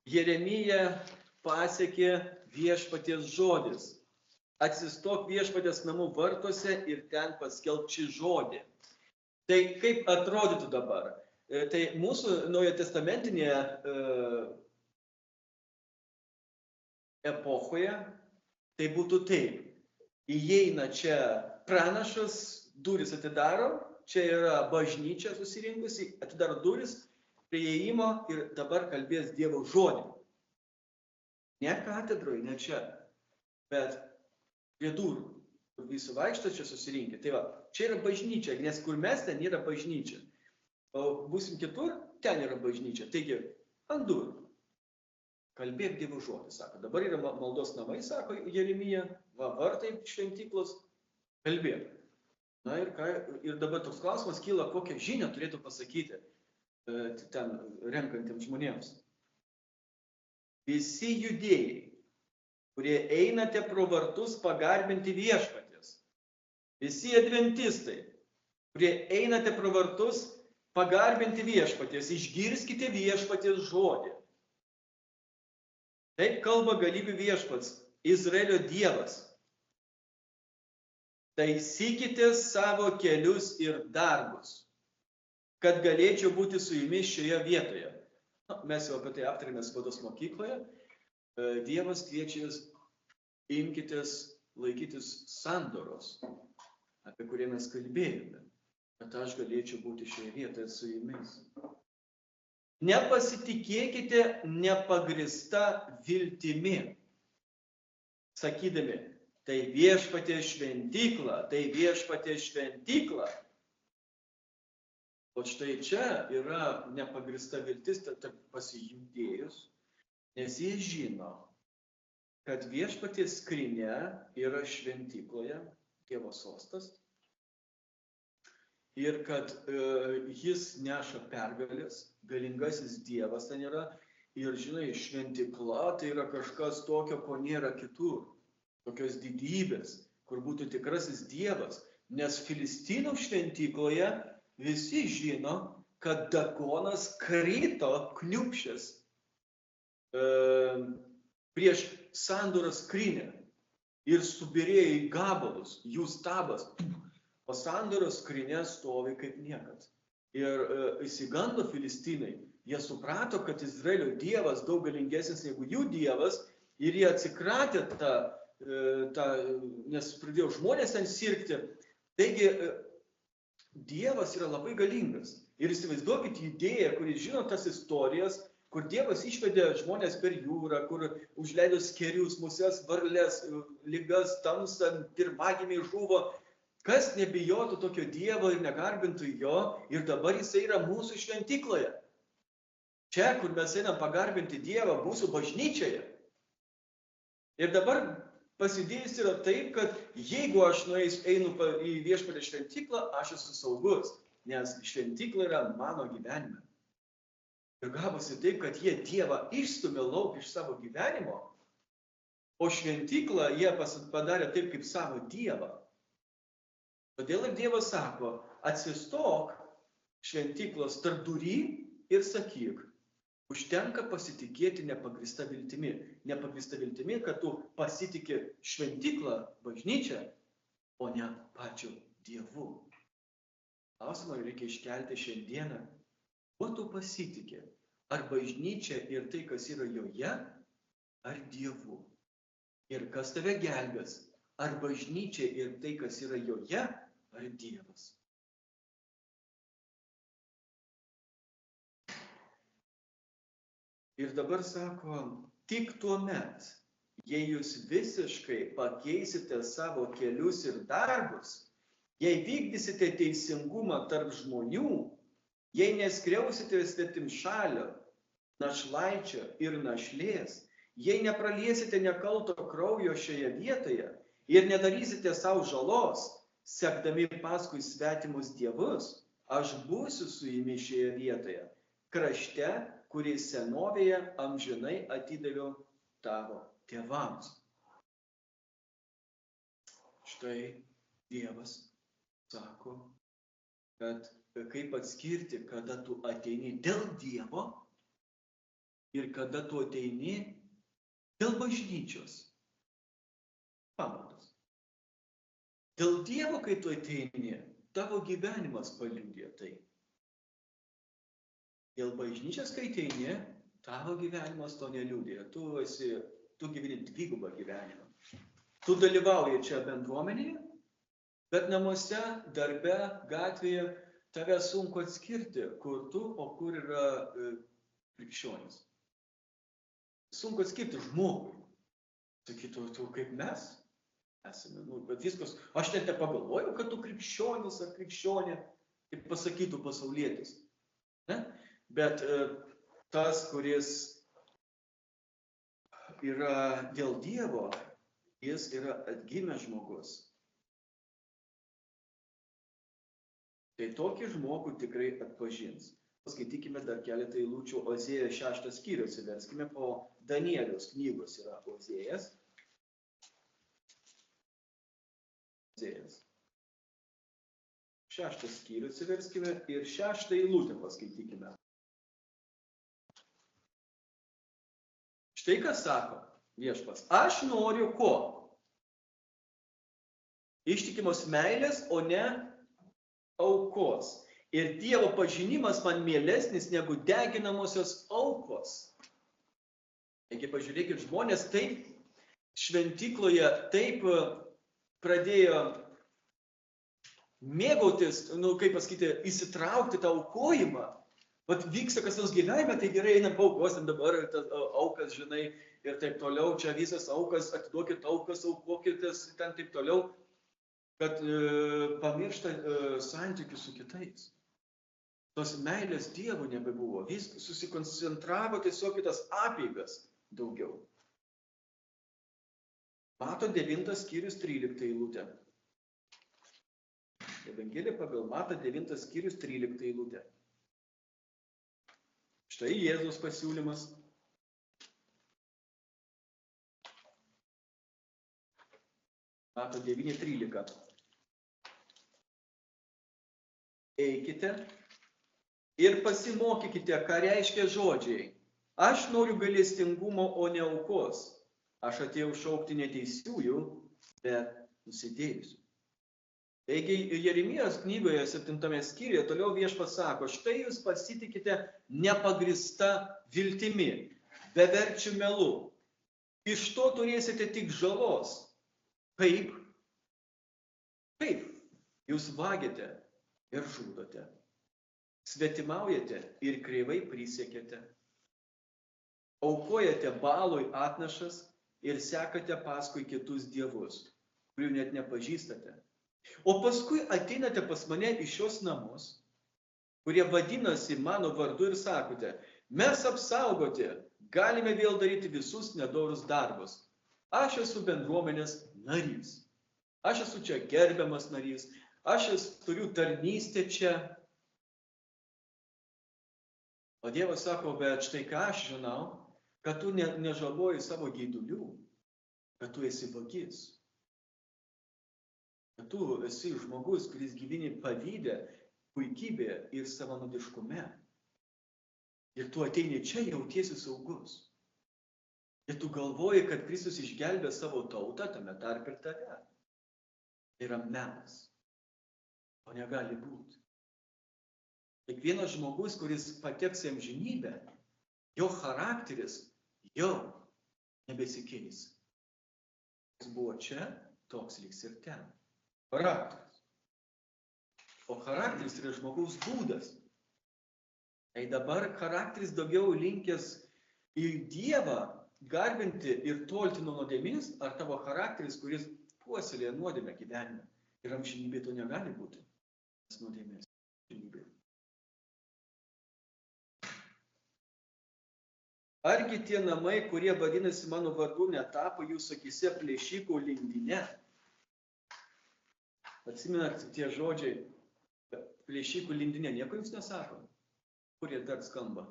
Jeremiją pasiekė viešpaties žodis. Atsistok viešpaties namų vartuose ir ten paskelbk šį žodį. Tai kaip atrodytų dabar? Tai mūsų naujatestamentinėje epochoje tai būtų taip. Įeina čia pranašas, duris atidaro, čia yra bažnyčia susirinkusi, atidaro duris prie įėjimo ir dabar kalbės Dievo žodį. Ne katedroje, ne čia, bet prie durų, kur visi vaikšto čia susirinkę. Tai va, čia yra bažnyčia, nes kur mes, ten yra bažnyčia. O būsim kitur, ten yra bažnyčia. Taigi, ant durų. Kalbėk Dievo žodį, sako. Dabar yra maldos namai, sako Jeremija, va, vartai šventyklos, kalbėk. Na ir dabar toks klausimas kyla, kokią žinią turėtų pasakyti ten renkantiems žmonėms. Visi judėjai, kurie einate pro vartus pagarbinti viešpaties. Visi adventistai, kurie einate pro vartus pagarbinti viešpaties, išgirskite viešpaties žodį. Taip kalba galybių viešpats, Izraelio Dievas. Taisykite savo kelius ir darbus, kad galėčiau būti su jumis šioje vietoje. Mes jau apie tai aptarėme spaudos mokykloje. Dievas kviečia jūs imkitės laikytis sandoros, apie kurį mes kalbėjome, kad aš galėčiau būti šioje vietoje su jumis. Nepasitikėkite nepagrįsta viltimi, sakydami, tai viešpaties šventykla, tai viešpaties šventykla. O štai čia yra nepagrįsta viltis pasijudėjus, nes jie žino, kad viešpaties skrynia yra šventykloje, Dievo sostas, ir kad jis neša pergalės, galingasis Dievas ten yra, ir žinai, šventykla tai yra kažkas tokio, ko nėra kitur, tokios didybės, kur būtų tikrasis Dievas, nes Filistinų šventykloje visi žino, kad Dagonas krito kniupšęs prieš sandoros skrynią ir subirėjo į gabalus, jų stabas, o sandoros skrynia stovi kaip niekad. Ir išsigando Filistinai, jie suprato, kad Izraelio Dievas daug galingesnis negu jų Dievas, ir jie atsikratė nes pradėjo žmonės ten sirgti. Taigi, Dievas yra labai galingas. Ir įsivaizduokit idėją, kuris žino tas istorijas, kur Dievas išvedė žmonės per jūrą, kur užleido skerius, muses, varles, ligas, tamsą, pirmagimiai žuvo. Kas nebijotų tokio Dievo ir negarbintų jo, ir dabar jisai yra mūsų šventykloje. Čia, kur mes einam pagarbinti Dievą, mūsų bažnyčioje. Ir dabar pasidėjus yra taip, kad jeigu aš einu į viešpatę šventyklą, aš esu saugus, nes šventykla yra mano gyvenime. Ir gavosi taip, kad jie Dievą išstumė lauk iš savo gyvenimo, o šventyklą jie padarė taip kaip savo Dievą. Todėl ir Dievas sako, atsistok šventyklos tarpdury ir sakyk, užtenka pasitikėti nepagrįsta viltimi. Nepagrįsta viltimi, kad tu pasitiki šventyklą, bažnyčią, o ne pačiu Dievu. Klausimą reikia iškelti šiandieną. Kuo tu pasitiki? Ar bažnyčia ir tai, kas yra joje, ar Dievu? Ir kas tave gelbės? Ar bažnyčia ir tai, kas yra joje, ar Dievas? Ir dabar sako, tik tuomet, jei jūs visiškai pakeisite savo kelius ir darbus, jei vykdysite teisingumą tarp žmonių, jei neskriausite svetimšalio, našlaičio ir našlės, jei nepraliesite nekalto kraujo šioje vietoje ir nedarysite savo žalos, sekdami paskui svetimus dievus, aš būsiu su jumis šioje vietoje, krašte, kurį senovėje amžinai atidaviau tavo tėvams. Štai Dievas sako, kad kaip atskirti, kada tu ateini dėl Dievo ir kada tu ateini dėl bažnyčios. Pamatas. Dėl Dievo, kai tu ateini, tavo gyvenimas paliudija tai. Dėl bažnyčios, kai ateini, tavo gyvenimas to neliudija. Tu gyveni dvigubą gyvenimą. Tu dalyvauji čia bendruomenėje, bet namuose, darbe, gatvėje tave sunku atskirti, kur tu, o kur yra krikščionis. Sunku atskirti žmogui. Sakytų, tu kaip mes esame. Bet viskas, aš net nepagalvojau, kad tu krikščionis ar krikščionė, kaip pasakytų pasaulietis. Ne? Bet tas, kuris yra dėl Dievo, jis yra atgimęs žmogus. Tai tokį žmogų tikrai atpažins. Paskaitykime dar keletą eilučių Ozėjo 6 skyrių, atsiverskime po Danieliaus knygos yra Ozėjas. Ozėjas. 6 skyrių atsiverskime ir 6 eilutę paskaitykime. Štai ką sako viešpats. Aš noriu ko? Ištikimos meilės, o ne aukos. Ir Dievo pažinimas man mielesnis negu deginamosios aukos. Taigi pažiūrėkit, žmonės taip šventykloje taip pradėjo mėgautis, kaip pasakyti, įsitraukti tą aukojimą. Vat vyksta kas nors gyvenime, tai gerai einam paaukosim dabar, tas aukas, žinai, ir taip toliau, čia visas aukas, atiduokit aukas, aukokitės, ten taip toliau, kad pamiršta santykius su kitais. Tos meilės Dievui nebebuvo, vis susikoncentravo tiesiog į tas apeigas daugiau. Mato 9 skyrius 13 eilutė. Evangelija pagal Mato 9 skyrius 13 eilutė. Štai Jėzus pasiūlymas. Mato 9:13. Eikite ir pasimokykite, ką reiškia žodžiai. Aš noriu gailestingumo, o ne aukos. Aš atėjau šaukti neteisiųjų, bet nusidėjusių. Taigi Jeremijos knygoje 7 skyriuje toliau viešpats sako, štai jūs pasitikite nepagrįsta viltimi, beverčių melu. Iš to turėsite tik žalos. Kaip? Kaip? Jūs vagiate ir žudote. Svetimaujate ir kreivai prisiekėte. Aukojate Baalui atnašas ir sekate paskui kitus dievus, kurių net nepažįstate. O paskui ateinate pas mane į šios namus, kurie vadinasi mano vardu ir sakote, mes apsaugoti, galime vėl daryti visus nedorus darbus. Aš esu bendruomenės narys. Aš esu čia gerbiamas narys. Aš turiu tarnystę čia. O Dievas sako, bet štai ką aš žinau, kad tu nežaloji savo geidulių, kad tu esi vagis. Kad tu esi žmogus, kuris gyveni pavydę, puikybėje ir savanaudiškume. Ir tu ateini čia, jautiesi saugus. Ir tu galvoji, kad Kristus išgelbė savo tautą, tame tarp ir tave. Tai yra melas. O negali būti. Kiekvienas žmogus, kuris pateks į amžinybę, jo charakteris jau nebesikeis. Jis buvo čia, toks liks ir ten. Charakteris. O charakteris yra žmogaus būdas. Tai dabar charakteris daugiau linkęs į Dievą garbinti ir tolti nuo nuodėmės, ar tavo charakteris, kuris puoselėja nuodėmę gyvenime. Ir amžinybė to negali būti. Nuodėmės amžinybė. Argi tie namai, kurie vadinasi mano vardu, netapo jūsų akyse plėšikų lindine? Atsimenat tie žodžiai, plėšikų lindine, nieko jums nesako? Kur jie dar skamba?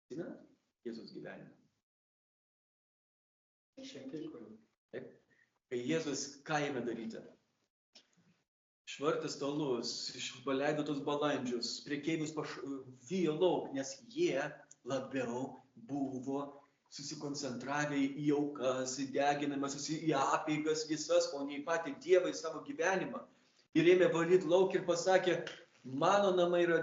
Atsimenat Jėzus gyvenimą? Taip. Kai Jėzus ką ėmė daryti? švartė stalus, paleido tos balandžius, priekeivius vijo lauk, nes jie labiau buvo susikoncentravę į aukas, į deginamas, į apeigas visas, o ne į patį Dievą, į savo gyvenimą. Ir ėmė valyti lauk ir pasakė, mano namai yra,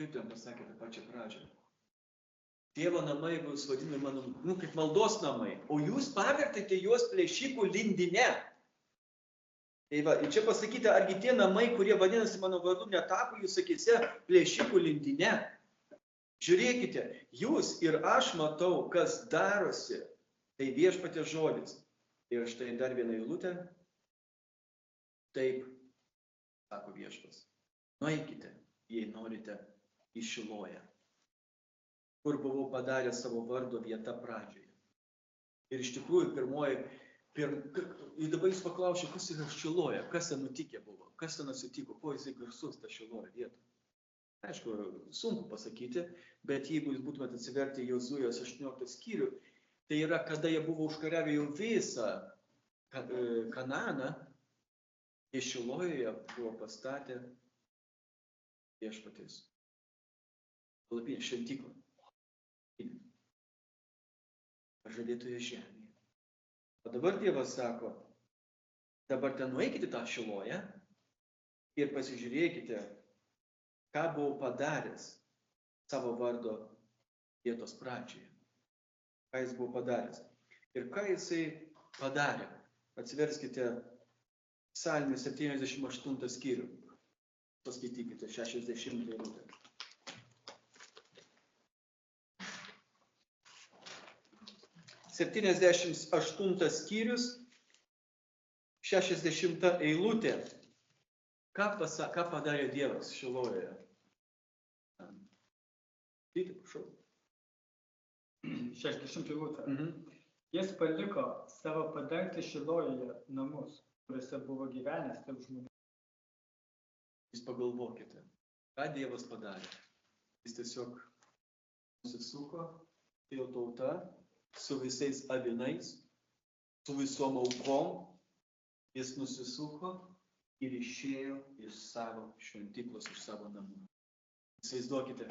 kaip ten pasakė tą pačią pradžią? Tėvo namai bus vadinami mano, kaip maldos namai, o jūs pavertėte juos plėšikų lindine. Tai va, ir čia pasakyti, argi tie namai, kurie vadinasi mano vardu, netapo jūs sakyse plėšikų lindine. Žiūrėkite, jūs ir aš matau, kas darosi, tai viešpaties žodis. Ir štai dar viena eilutė. Taip, sako viešpas, nueikite, jei norite, į Šiloją, kur buvau padaręs savo vardo vietą pradžioje. Ir iš tikrųjų ir dabar jūs paklausė, kas yra Šiloja, kas ten nutikė buvo, kas ten atsitiko, kuo jisai garsus ta Šiloja vieta. Aišku, sunku pasakyti, bet jeigu jūs būtumėte atsiverti Jozujos 18 skyrių, tai yra, kada jie buvo užkariavę jau visą Kananą, jie Šilojoje buvo pastatę viešpaties palapinę, šventyklą. Pažadėtoje žemėje. O dabar Dievas sako, dabar ten nueikite tą Šiloją ir pasižiūrėkite, ką buvau padaręs savo vardo vietos pradžioje. Ką jis buvo padaręs. Ir ką jisai padarė. Atsiverskite Psalmį 78 skyrių. Paskaitykite 60 eilutę. Septyniasdešimt 8 skyrius, 60 eilutė. Ką padarė Dievas Šilojoje? Skaityti, prašau. 60 eilutė. Jis paliko savo padengti Šilojoje namus, kuriuose buvo gyvenęs tarp žmonių. Jūs pagalvokite, ką Dievas padarė. Jis tiesiog nusisuko, jo tauta, su visais avinais, su visom aukom, jis nusisuko ir išėjo iš savo šventyklos, iš savo namų. Įsivaizduokite,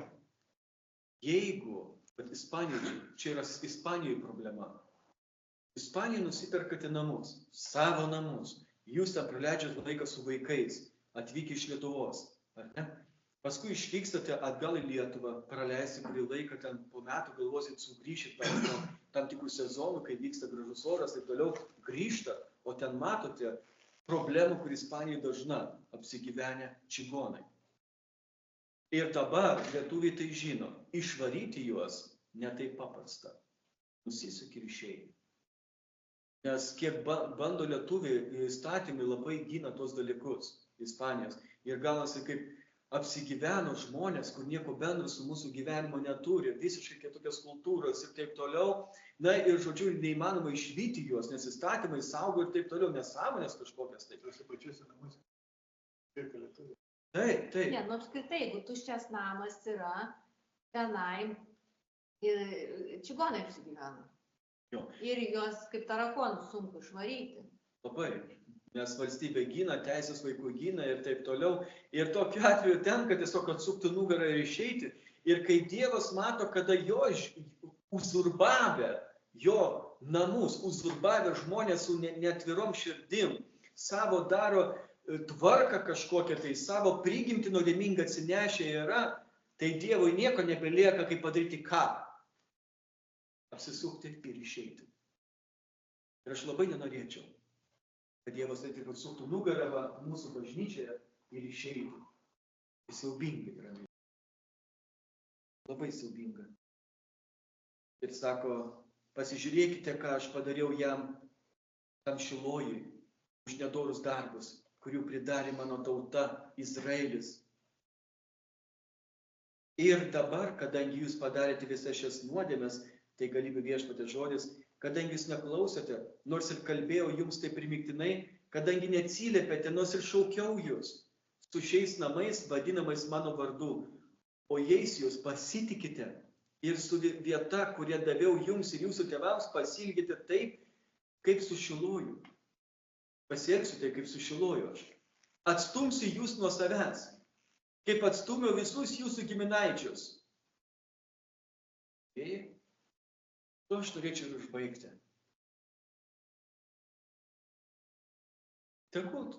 jeigu, bet Ispanijoje, čia yra Ispanijoje problema, Ispanijoje nusiperkate namus, savo namus, jūs ten praleidžiate laiką su vaikais, atvykę iš Lietuvos, ar ne? Paskui išvykstate atgal į Lietuvą, praleisti kurį laiką, ten po metų galvosit sugrįšit tam tikrų sezonų, kai vyksta gražus oras, taip toliau grįžta, o ten matote problemų, kur Ispanijoje dažna, apsigyvenę čigonai. Ir dabar lietuviai tai žino, išvaryti juos ne taip paprasta. Nusisuk ir išeini. Nes kiek bando lietuviai, įstatymai labai gina tos dalykus Ispanijos. Ir gaunasi kaip apsigyveno žmonės, kur nieko bendro su mūsų gyvenimo neturi, visiškai kitokios kultūros ir taip toliau. Na ir žodžiu, neįmanoma išvyti juos, nes įstatymai saugo ir taip toliau, nesąmonės kažkokias taip. Tuose pačiuose namuose. Pirka lietuvių. Taip, taip. Ne, nu apskritai, jeigu tuščias namas yra, tenai čigonai apsigyvena. Jo. Ir juos kaip tarakonus sunku išvaryti. Labai. Nes valstybė gina, teisės vaikų gina ir taip toliau. Ir tokiu atveju tenka tiesiog atsukti nugarą ir išeiti. Ir kai Dievas mato, kada jo uzurбавę jo namus, uzurбавę žmonės su netvirom širdim, savo daro tvarką kažkokią, tai savo prigimtį nuodėmingą atsinešę yra, tai Dievui nieko nebelieka, kaip padaryti ką? Apsisukti ir išeiti. Ir aš labai nenorėčiau, kad Dievas taip ir atsuktų nugarą mūsų bažnyčioje ir išeitų. Tai siaubingai yra. Labai siaubinga. Ir sako, pasižiūrėkite, ką aš padariau jam, tam Šilojui, už nedorus darbus, kurių pridarė mano tauta Izraelis. Ir dabar, kadangi jūs padarėte visas šias nuodėmes, tai galybė viešpatės žodis, kadangi jūs neklausėte, nors ir kalbėjau jums taip primygtinai, kadangi neatsiliepėte, nors ir šaukiau jūs su šiais namais vadinamais mano vardu, o jais jūs pasitikite ir su vieta, kurią daviau jums ir jūsų tėvams, pasilgite taip, kaip su Šiloju. Pasielgsiu tai, kaip su Šiloju aš. Atstumsiu jūs nuo savęs, kaip atstumiau visus jūsų giminaičius. Ir to aš norėčiau ir užbaigti. Tegul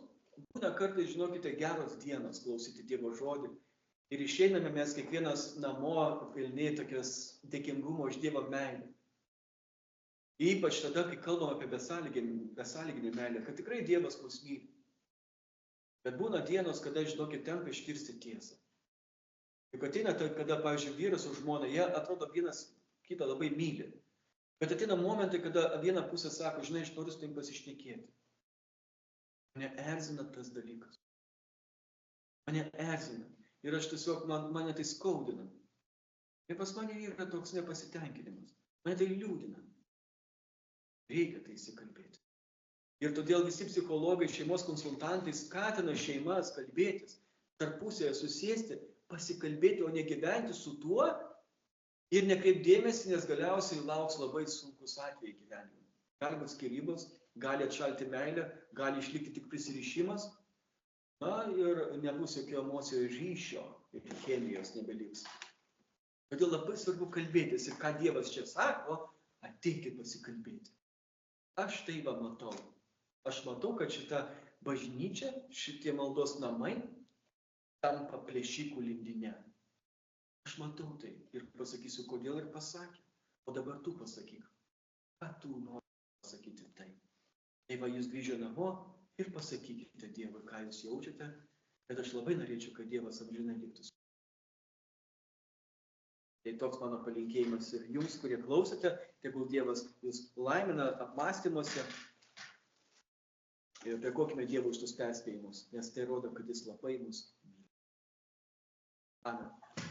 būna kartais, žinokite, geros dienos klausyti Dievo žodį. Ir išeiname mes kiekvienas namo pilni tokios dėkingumo už Dievo meilę. Ypač tada, kai kalbam apie besąlyginę meilę, kad tikrai Dievas mus myli. Bet būna dienos, kada, žinokit, tenka iškirsti tiesą. Juk ateina, kada, pavyzdžiui, vyras su žmona, jie atrodo vienas kitą labai myli. Bet ateina momentai, kada viena pusė sako, žinai, aš noriu su tavim pasišnekėti. Mane erzina tas dalykas. Mane erzina. Ir aš tiesiog, mane tai skaudina. Ir pas mane yra toks nepasitenkinimas. Mane tai liūdina. Reikia tai įsikalbėti. Ir todėl visi psichologai, šeimos konsultantai skatina šeimas kalbėtis, tarpusėje susėsti, pasikalbėti, o ne gyventi su tuo ir nekreipdėmėsi, nes galiausiai lauks labai sunkus atvejai gyvenime. Gali būti skyrybos, gali atšalti meilę, gali išlikti tik prisirišimas, na ir nebus jokio emocijų ryšio ir chemijos nebeliks. Todėl labai svarbu kalbėtis ir ką Dievas čia sako, ateikit pasikalbėti. Aš tai va matau. Aš matau, kad šita bažnyčia, šitie maldos namai tampa plėšikų lindinė. Aš matau tai ir pasakysiu, kodėl ir pasakė. O dabar tu pasakyk, ką tu nori pasakyti tai. Tai va jūs grįžę namo ir pasakykite Dievui, ką jūs jaučiate, bet aš labai norėčiau, kad Dievas amžinai liktų. Tai toks mano palinkėjimas ir jums, kurie klausėte, tegul Dievas jūs laimina apmąstymuose. Ir dėkokime Dievui už tus perspėjimus, nes tai rodo, kad jis labai mus myli. Amen.